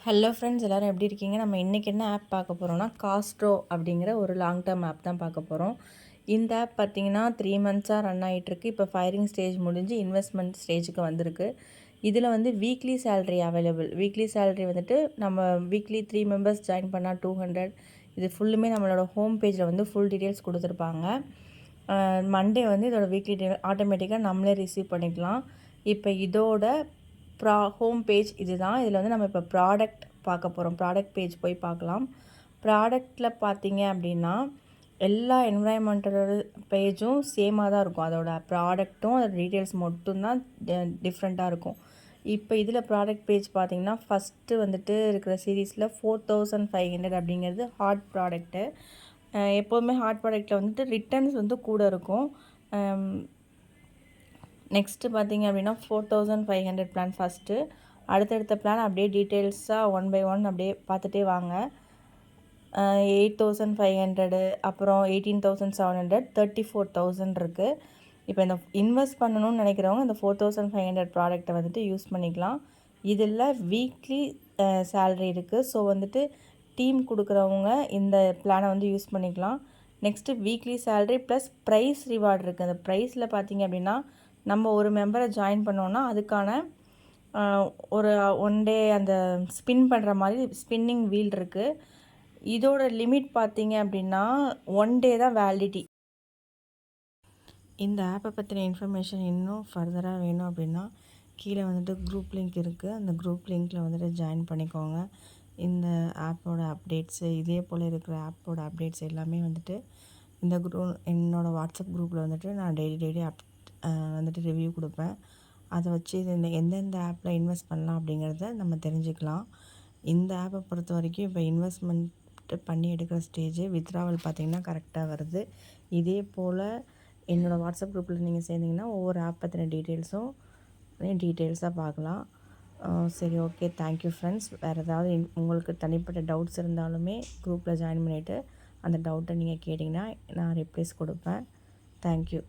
Hello friends, எல்லோரும் எப்படி இருக்கீங்க? நம்ம இன்றைக்கி என்ன ஆப் பார்க்க போகிறோம்னா, காஸ்ட்ரோ அப்படிங்கிற ஒரு லாங் டேர்ம் ஆப் தான் பார்க்க போகிறோம். இந்த ஆப் பார்த்திங்கன்னா 3 மந்த்ஸாக ரன் ஆகிட்டுருக்கு. இப்போ ஃபயரிங் ஸ்டேஜ் முடிஞ்சு இன்வெஸ்ட்மெண்ட் ஸ்டேஜுக்கு வந்திருக்கு. இதில் வந்து weekly salary available. Weekly salary வந்துட்டு நம்ம வீக்லி 3 மெம்பர்ஸ் ஜாயின் பண்ணால் 200. இது ஃபுல்லுமே நம்மளோட ஹோம் பேஜில் வந்து ஃபுல் டீட்டெயில்ஸ் கொடுத்துருப்பாங்க. மண்டே வந்து இதோட வீக்லி ஆட்டோமேட்டிக்காக நம்மளே ரிசீவ் பண்ணிக்கலாம். இப்போ இதோட ஹோம் பேஜ் இதுதான். இதில் வந்து நம்ம இப்போ ப்ராடக்ட் பார்க்க போகிறோம். ப்ராடக்ட் பேஜ் போய் பார்க்கலாம். ப்ராடக்டில் பார்த்தீங்க அப்படின்னா எல்லா என்விரான்மெண்டல் பேஜும் சேமாக தான் இருக்கும். அதோட ப்ராடக்ட்டும் அதோட டீட்டெயில்ஸ் மட்டும்தான் டிஃப்ரெண்ட்டாக இருக்கும். இப்போ இதில் ப்ராடக்ட் பேஜ் பார்த்திங்கன்னா ஃபஸ்ட்டு வந்துட்டு இருக்கிற சீரீஸில் 4500 அப்படிங்கிறது ஹாட் ப்ராடக்ட்டு. எப்போதுமே ஹாட் ப்ராடக்ட்டில் வந்துட்டு ரிட்டர்ன்ஸ் வந்து கூட இருக்கும். நெக்ஸ்ட்டு பார்த்திங்க அப்படின்னா 4500 பிளான் ஃபஸ்ட்டு. அடுத்தடுத்த பிளான் அப்படியே டீட்டெயில்ஸாக 1 பை 1 அப்படியே பார்த்துட்டே வாங்க. 8500, அப்புறம் 18700, 34000 இருக்குது. இப்போ இந்த இன்வெஸ்ட் பண்ணணும்னு நினைக்கிறவங்க இந்த 4500 ப்ராடக்ட்டை வந்துட்டு யூஸ் பண்ணிக்கலாம். இதில் வீக்லி சேலரி இருக்குது. ஸோ வந்துட்டு டீம் கொடுக்குறவங்க இந்த பிளானை வந்து யூஸ் பண்ணிக்கலாம். Next weekly salary plus prize reward இருக்குது. அந்த ப்ரைஸில் பார்த்திங்க அப்படின்னா நம்ம ஒரு மெம்பரை ஜாயின் பண்ணோன்னா அதுக்கான ஒரு 1 டே அந்த ஸ்பின் பண்ணுற மாதிரி ஸ்பின்னிங் வீல் இருக்குது. இதோட லிமிட் பார்த்திங்க அப்படின்னா 1 டே தான் வேலிடிட்டி. இந்த ஆப்பை பற்றின இன்ஃபர்மேஷன் இன்னும் ஃபர்தராக வேணும் அப்படின்னா கீழே வந்துட்டு குரூப் லிங்க் இருக்குது. அந்த குரூப் லிங்க்கில் வந்துட்டு ஜாயின் பண்ணிக்கோங்க. இந்த ஆப்போட அப்டேட்ஸு, இதே போல் இருக்கிற ஆப்போட அப்டேட்ஸ் எல்லாமே வந்துட்டு இந்த என்னோடய வாட்ஸ்அப் குரூப்பில் வந்துட்டு நான் டெய்லி வந்துட்டு ரிவ்யூ கொடுப்பேன். அதை வச்சு எந்தெந்த ஆப்பில் இன்வெஸ்ட் பண்ணலாம் அப்படிங்கிறத நம்ம தெரிஞ்சுக்கலாம். இந்த ஆப்பை பொறுத்த வரைக்கும் இப்போ இன்வெஸ்ட்மெண்ட் பண்ணி எடுக்கிற ஸ்டேஜ், வித்ட்ராவல் பார்த்திங்கன்னா கரெக்டாக வருது. இதே போல் என்னோடய வாட்ஸ்அப் குரூப்பில் நீங்கள் சேர்ந்திங்கன்னா ஒவ்வொரு ஆப் பற்றின டீட்டெயில்ஸும் டீட்டெயில்ஸாக பார்க்கலாம். சரி, ஓகே, தேங்க்யூ ஃப்ரெண்ட்ஸ். வேறு ஏதாவது உங்களுக்கு தனிப்பட்ட டவுட்ஸ் இருந்தாலுமே குரூப்பில் ஜாயின் பண்ணிவிட்டு அந்த டவுட்டை நீங்கள் கேட்டிங்கன்னா நான் ரிப்ளைஸ் கொடுப்பேன். தேங்க்யூ.